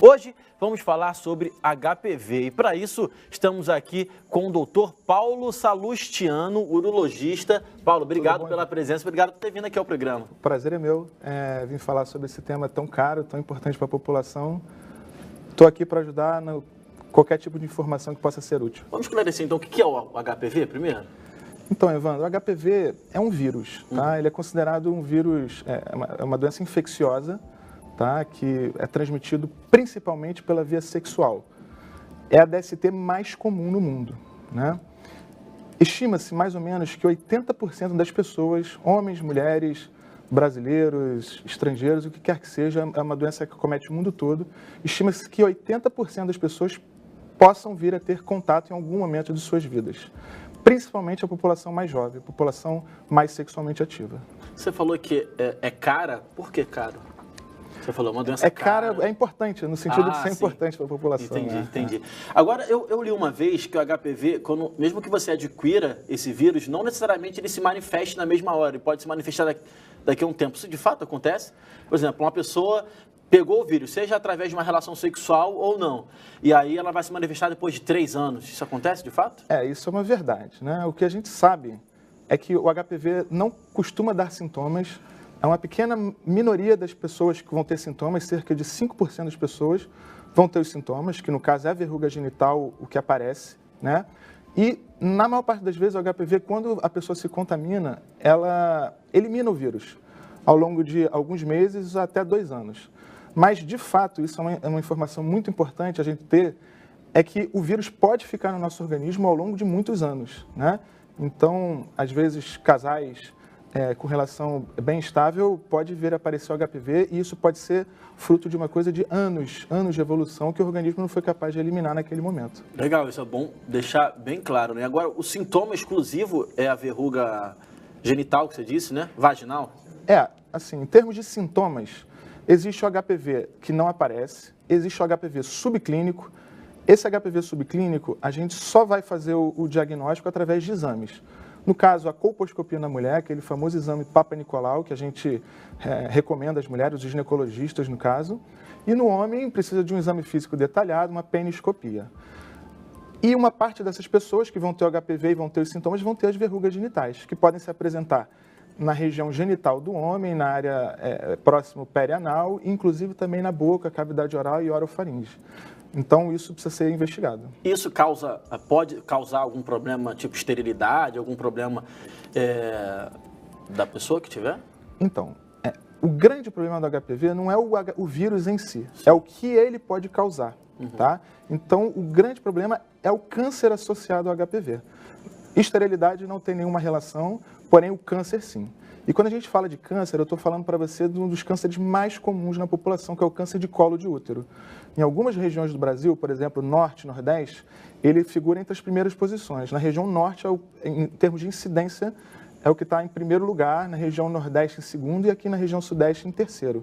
Hoje vamos falar sobre HPV e para isso estamos aqui com o Dr. Paulo Salustiano, urologista. Paulo, obrigado pela presença, obrigado por ter vindo aqui ao programa. O prazer é meu, vim falar sobre esse tema tão caro, tão importante para a população. Estou aqui para ajudar no qualquer tipo de informação que possa ser útil. Vamos esclarecer então o que é o HPV primeiro? Então, Evandro, o HPV é um vírus, tá? Ele é considerado um vírus, é uma doença infecciosa, tá? Que é transmitido principalmente pela via sexual. É a DST mais comum no mundo, né? Estima-se mais ou menos que 80% das pessoas, homens, mulheres, brasileiros, estrangeiros, o que quer que seja, é uma doença que comete o mundo todo. Estima-se que 80% das pessoas possam vir a ter contato em algum momento de suas vidas. Principalmente a população mais jovem, a população mais sexualmente ativa. Você falou que é cara, por que caro? Você falou uma doença cara. É importante, no sentido de ser importante para a população. Entendi, entendi. Agora, eu li uma vez que o HPV, mesmo que você adquira esse vírus, não necessariamente ele se manifeste na mesma hora, ele pode se manifestar daqui a um tempo. Isso de fato acontece? Por exemplo, uma pessoa pegou o vírus, seja através de uma relação sexual ou não, e aí ela vai se manifestar depois de 3 anos. Isso acontece de fato? Isso é uma verdade, né? O que a gente sabe é que o HPV não costuma dar sintomas. É uma pequena minoria das pessoas que vão ter sintomas, cerca de 5% das pessoas vão ter os sintomas, que no caso é a verruga genital o que aparece, né? E na maior parte das vezes o HPV, quando a pessoa se contamina, ela elimina o vírus ao longo de alguns meses até 2 anos. Mas, de fato, isso é uma informação muito importante a gente ter, é que o vírus pode ficar no nosso organismo ao longo de muitos anos, né? Então, às vezes, casais com relação bem estável pode vir a aparecer o HPV e isso pode ser fruto de uma coisa de anos de evolução que o organismo não foi capaz de eliminar naquele momento. Legal, isso é bom deixar bem claro, né? Agora, o sintoma exclusivo é a verruga genital, que você disse, né? Vaginal? Assim, em termos de sintomas, existe o HPV que não aparece, existe o HPV subclínico. Esse HPV subclínico, a gente só vai fazer o diagnóstico através de exames. No caso, a colposcopia na mulher, aquele famoso exame Papa Nicolau, que a gente recomenda às mulheres, os ginecologistas no caso. E no homem, precisa de um exame físico detalhado, uma peniscopia. E uma parte dessas pessoas que vão ter o HPV e vão ter os sintomas, vão ter as verrugas genitais, que podem se apresentar na região genital do homem, na área próximo perianal, inclusive também na boca, cavidade oral e orofaringe. Então, isso precisa ser investigado. Isso pode causar algum problema, tipo esterilidade, algum problema da pessoa que tiver? Então, o grande problema do HPV não é o vírus em si, é o que ele pode causar, tá? Então, o grande problema é o câncer associado ao HPV. Esterilidade não tem nenhuma relação, porém o câncer sim. E quando a gente fala de câncer, eu estou falando para você de um dos cânceres mais comuns na população, que é o câncer de colo de útero. Em algumas regiões do Brasil, por exemplo, Norte e Nordeste, ele figura entre as primeiras posições. Na região Norte, em termos de incidência, é o que está em primeiro lugar, na região Nordeste em segundo e aqui na região Sudeste em terceiro.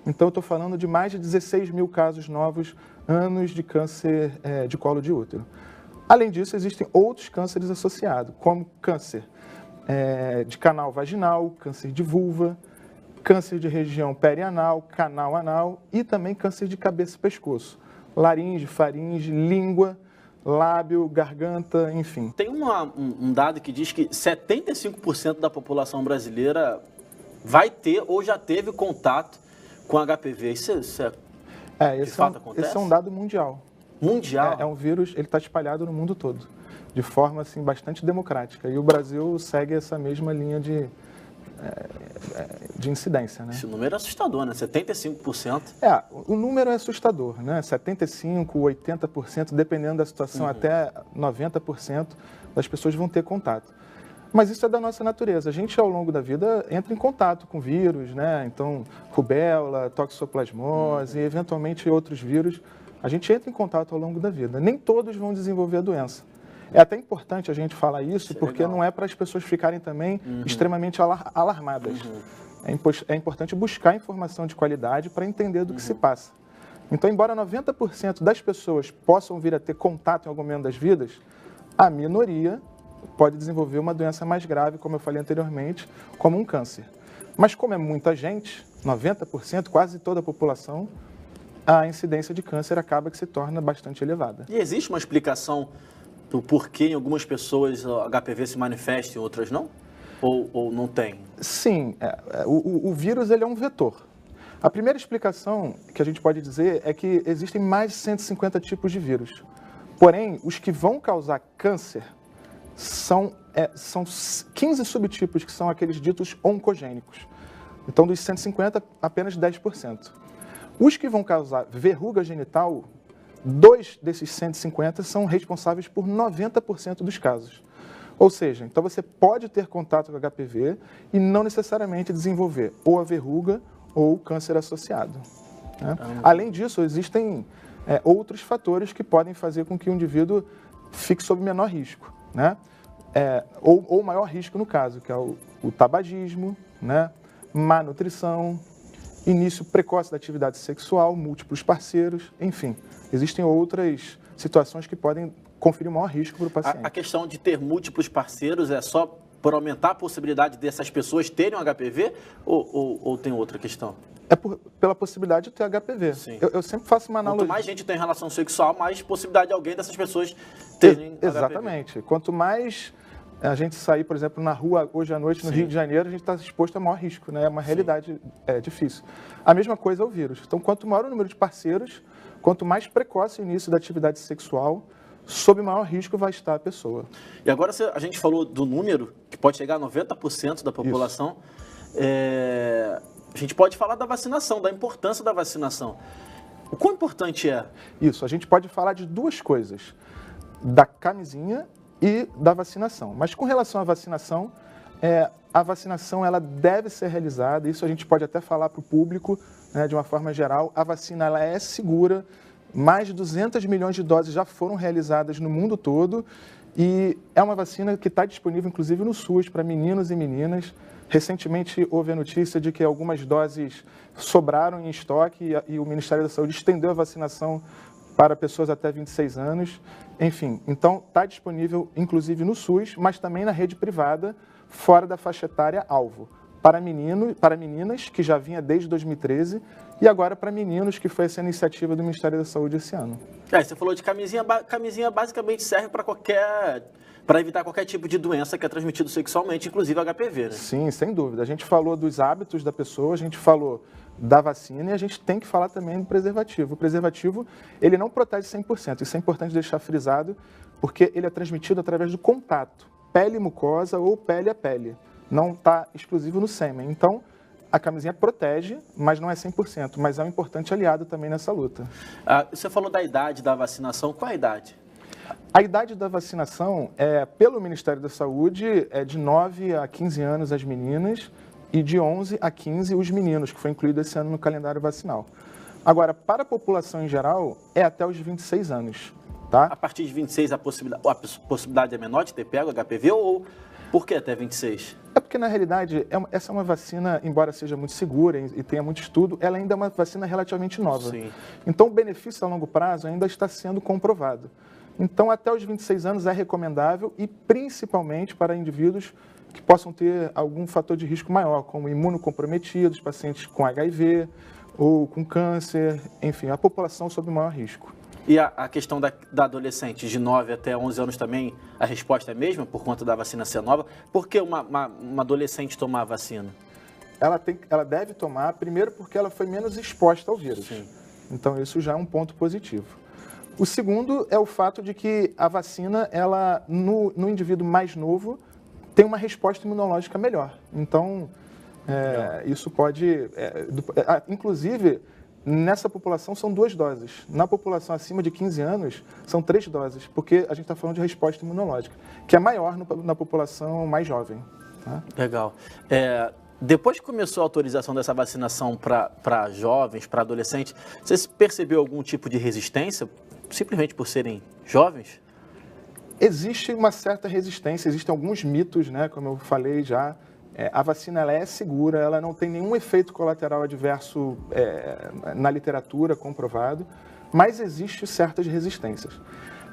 Então, eu estou falando de mais de 16 mil casos novos, anos de câncer de colo de útero. Além disso, existem outros cânceres associados, como câncer de canal vaginal, câncer de vulva, câncer de região perianal, canal anal e também câncer de cabeça e pescoço, laringe, faringe, língua, lábio, garganta, enfim. Tem um dado que diz que 75% da população brasileira vai ter ou já teve contato com HPV. Isso de fato acontece? Esse é um dado mundial. Mundial? É um vírus, ele está espalhado no mundo todo, de forma assim, bastante democrática. E o Brasil segue essa mesma linha de incidência, né? Esse número é assustador, né? 75%. O número é assustador, né? 75%, 80%, dependendo da situação, até 90% das pessoas vão ter contato. Mas isso é da nossa natureza. A gente, ao longo da vida, entra em contato com vírus, né? Então, rubéola, toxoplasmose e, eventualmente, outros vírus. A gente entra em contato ao longo da vida. Nem todos vão desenvolver a doença. É até importante a gente falar isso, porque não é para as pessoas ficarem também extremamente alarmadas. É importante buscar informação de qualidade para entender do que se passa. Então, embora 90% das pessoas possam vir a ter contato em algum momento das vidas, a minoria pode desenvolver uma doença mais grave, como eu falei anteriormente, como um câncer. Mas como é muita gente, 90%, quase toda a população, a incidência de câncer acaba que se torna bastante elevada. E existe uma explicação do porquê em algumas pessoas o HPV se manifesta e em outras não? Ou não tem? Sim, o vírus ele é um vetor. A primeira explicação que a gente pode dizer é que existem mais de 150 tipos de vírus. Porém, os que vão causar câncer são 15 subtipos, que são aqueles ditos oncogênicos. Então, dos 150, apenas 10%. Os que vão causar verruga genital, 2 desses 150 são responsáveis por 90% dos casos. Ou seja, então você pode ter contato com HPV e não necessariamente desenvolver ou a verruga ou o câncer associado, né? Além disso, existem outros fatores que podem fazer com que o indivíduo fique sob menor risco, né? Ou maior risco no caso, que é o tabagismo, né? Má nutrição, início precoce da atividade sexual, múltiplos parceiros, enfim. Existem outras situações que podem conferir maior risco para o paciente. A questão de ter múltiplos parceiros é só por aumentar a possibilidade dessas pessoas terem um HPV ou tem outra questão? Pela possibilidade de ter HPV. Sim. Eu sempre faço uma analogia. Quanto mais gente tem relação sexual, mais possibilidade de alguém dessas pessoas terem Exatamente. HPV. Quanto mais a gente sair, por exemplo, na rua hoje à noite no Rio de Janeiro, a gente está exposto a maior risco, né? É uma realidade difícil. A mesma coisa é o vírus. Então, quanto maior o número de parceiros, quanto mais precoce o início da atividade sexual, sob maior risco vai estar a pessoa. E agora a gente falou do número, que pode chegar a 90% da população. A gente pode falar da vacinação, da importância da vacinação. O quão importante é? Isso, a gente pode falar de duas coisas, da camisinha e da vacinação. Mas com relação à vacinação, a vacinação ela deve ser realizada, isso a gente pode até falar para o público, né, de uma forma geral. A vacina ela é segura, mais de 200 milhões de doses já foram realizadas no mundo todo e é uma vacina que está disponível, inclusive, no SUS para meninos e meninas. Recentemente houve a notícia de que algumas doses sobraram em estoque e o Ministério da Saúde estendeu a vacinação para pessoas até 26 anos. Enfim, então está disponível, inclusive, no SUS, mas também na rede privada, fora da faixa etária alvo. Para meninas, que já vinha desde 2013, e agora para meninos, que foi essa iniciativa do Ministério da Saúde esse ano. Você falou de camisinha. Camisinha basicamente serve para evitar qualquer tipo de doença que é transmitido sexualmente, inclusive HPV, né? Sim, sem dúvida. A gente falou dos hábitos da pessoa, a gente falou da vacina e a gente tem que falar também do preservativo. O preservativo, ele não protege 100%, isso é importante deixar frisado, porque ele é transmitido através do contato, pele e mucosa ou pele a pele. Não está exclusivo no sêmen. Então, a camisinha protege, mas não é 100%, mas é um importante aliado também nessa luta. Você falou da idade da vacinação, qual a idade? A idade da vacinação, pelo Ministério da Saúde, é de 9 a 15 anos as meninas e de 11 a 15 os meninos, que foi incluído esse ano no calendário vacinal. Agora, para a população em geral, é até os 26 anos. Tá? A partir de 26 a possibilidade é menor de ter pego HPV ou por que até 26? É porque, na realidade, essa é uma vacina, embora seja muito segura e tenha muito estudo, ela ainda é uma vacina relativamente nova. Sim. Então, o benefício a longo prazo ainda está sendo comprovado. Então, até os 26 anos é recomendável e principalmente para indivíduos que possam ter algum fator de risco maior, como imunocomprometidos, pacientes com HIV ou com câncer, enfim, a população sob maior risco. E a questão da adolescente de 9 até 11 anos também, a resposta é a mesma por conta da vacina ser nova? Por que uma adolescente tomar a vacina? Ela deve tomar, primeiro porque ela foi menos exposta ao vírus. Sim. Então, isso já é um ponto positivo. O segundo é o fato de que a vacina, ela, no indivíduo mais novo, tem uma resposta imunológica melhor. Então, isso pode... inclusive, nessa população são 2 doses. Na população acima de 15 anos, são 3 doses, porque a gente está falando de resposta imunológica, que é maior na população mais jovem. Tá? Legal. Depois que começou a autorização dessa vacinação para jovens, para adolescentes, você percebeu algum tipo de resistência, simplesmente por serem jovens? Existe uma certa resistência, existem alguns mitos, né, como eu falei já. A vacina ela é segura, ela não tem nenhum efeito colateral adverso na literatura comprovado, mas existe certas resistências.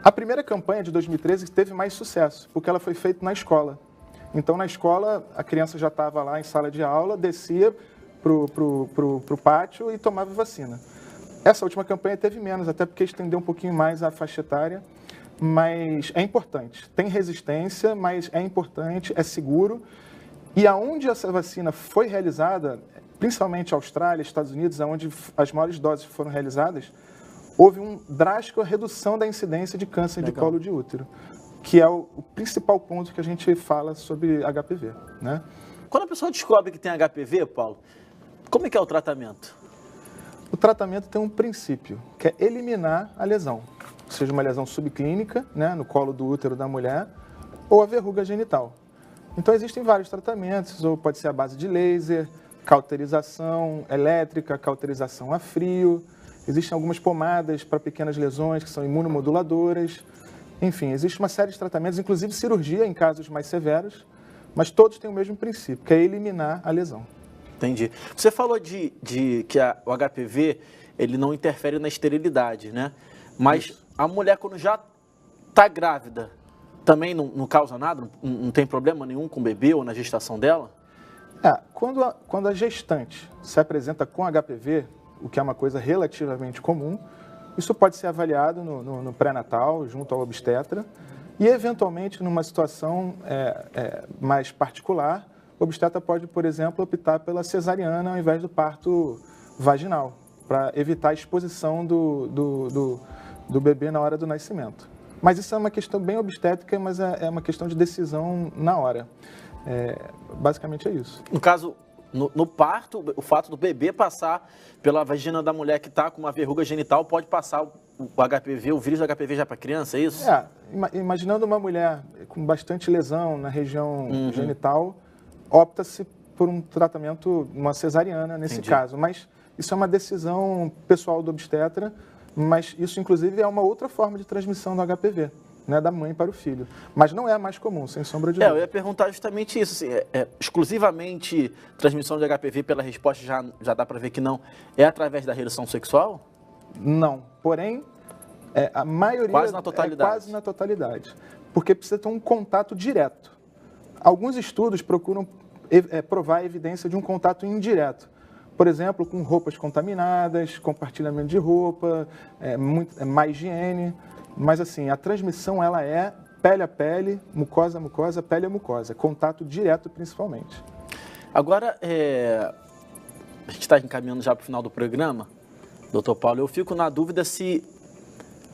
A primeira campanha de 2013 teve mais sucesso, porque ela foi feita na escola. Então, na escola, a criança já estava lá em sala de aula, descia para o pátio e tomava vacina. Essa última campanha teve menos, até porque estendeu um pouquinho mais a faixa etária, mas é importante. Tem resistência, mas é importante, é seguro. E aonde essa vacina foi realizada, principalmente Austrália, Estados Unidos, onde as maiores doses foram realizadas, houve uma drástica redução da incidência de câncer de colo de útero, que é o principal ponto que a gente fala sobre HPV, né? Quando a pessoa descobre que tem HPV, Paulo, como é que é o tratamento? O tratamento tem um princípio, que é eliminar a lesão, seja uma lesão subclínica, né, no colo do útero da mulher, ou a verruga genital. Então existem vários tratamentos, ou pode ser a base de laser, cauterização elétrica, cauterização a frio, existem algumas pomadas para pequenas lesões que são imunomoduladoras, enfim, existe uma série de tratamentos, inclusive cirurgia em casos mais severos, mas todos têm o mesmo princípio, que é eliminar a lesão. Entendi. Você falou de que o HPV ele não interfere na esterilidade, né? Mas isso. A mulher, quando já está grávida, também não causa nada? Não tem problema nenhum com o bebê ou na gestação dela? Quando a gestante se apresenta com HPV, o que é uma coisa relativamente comum, isso pode ser avaliado no pré-natal, junto ao obstetra, e eventualmente, numa situação mais particular, o obstetra pode, por exemplo, optar pela cesariana ao invés do parto vaginal, para evitar a exposição do bebê na hora do nascimento. Mas isso é uma questão bem obstétrica, mas é uma questão de decisão na hora. Basicamente é isso. No caso, no parto, o fato do bebê passar pela vagina da mulher que está com uma verruga genital pode passar o HPV, o vírus do HPV já para a criança, é isso? Imaginando uma mulher com bastante lesão na região genital, opta-se por um tratamento, uma cesariana nesse caso. Mas isso é uma decisão pessoal do obstetra, mas isso inclusive é uma outra forma de transmissão do HPV, né, da mãe para o filho. Mas não é a mais comum, sem sombra de dúvida. Eu ia perguntar justamente isso. Assim, exclusivamente transmissão de HPV pela resposta já dá para ver que não. É através da relação sexual? Não. Porém, a maioria quase na totalidade. Quase na totalidade. Porque precisa ter um contato direto. Alguns estudos procuram provar a evidência de um contato indireto. Por exemplo, com roupas contaminadas, compartilhamento de roupa, má higiene. Mas, assim, a transmissão, ela é pele a pele, mucosa a mucosa, pele a mucosa. Contato direto, principalmente. Agora, a gente está encaminhando já para o final do programa, doutor Paulo. Eu fico na dúvida se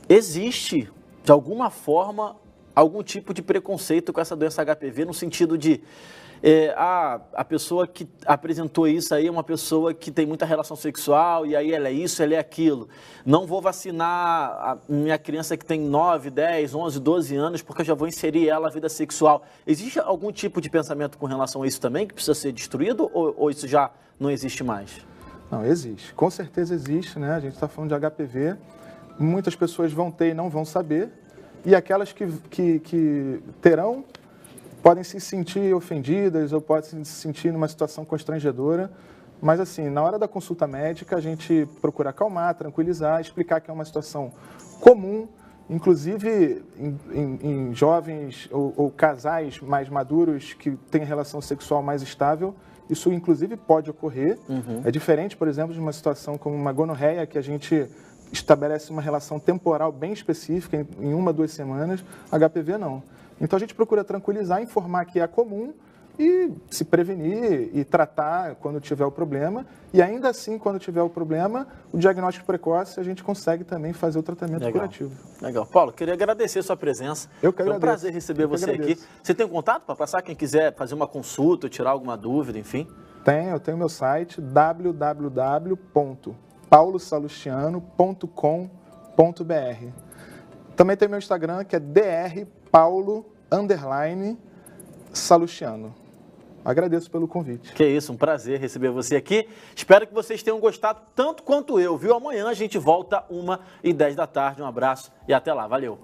existe, de alguma forma, algum tipo de preconceito com essa doença HPV, no sentido de a pessoa que apresentou isso aí é uma pessoa que tem muita relação sexual e aí ela é isso, ela é aquilo. Não vou vacinar a minha criança que tem 9, 10, 11, 12 anos porque eu já vou inserir ela na vida sexual. Existe algum tipo de pensamento com relação a isso também que precisa ser destruído ou isso já não existe mais? Não, existe. Com certeza existe, né? A gente está falando de HPV. Muitas pessoas vão ter e não vão saber. E aquelas que terão podem se sentir ofendidas ou podem se sentir numa situação constrangedora. Mas, assim, na hora da consulta médica, a gente procura acalmar, tranquilizar, explicar que é uma situação comum, inclusive em jovens ou casais mais maduros que têm relação sexual mais estável. Isso, inclusive, pode ocorrer. É diferente, por exemplo, de uma situação como uma gonorreia, que a gente estabelece uma relação temporal bem específica, em 1 a 2 semanas. HPV não. Então a gente procura tranquilizar, informar que é comum e se prevenir e tratar quando tiver o problema. E ainda assim, quando tiver o problema, o diagnóstico precoce, a gente consegue também fazer o tratamento curativo. Legal. Paulo, queria agradecer a sua presença. Eu que agradeço. Foi um prazer receber você aqui. Você tem um contato para passar? Quem quiser fazer uma consulta, tirar alguma dúvida, enfim? Eu tenho meu site www.paulosalustiano.com.br. Também tem meu Instagram, que é drpaulo_salustiano. Agradeço pelo convite. Que isso, um prazer receber você aqui. Espero que vocês tenham gostado tanto quanto eu, viu? Amanhã a gente volta 1h10 da tarde. Um abraço e até lá. Valeu!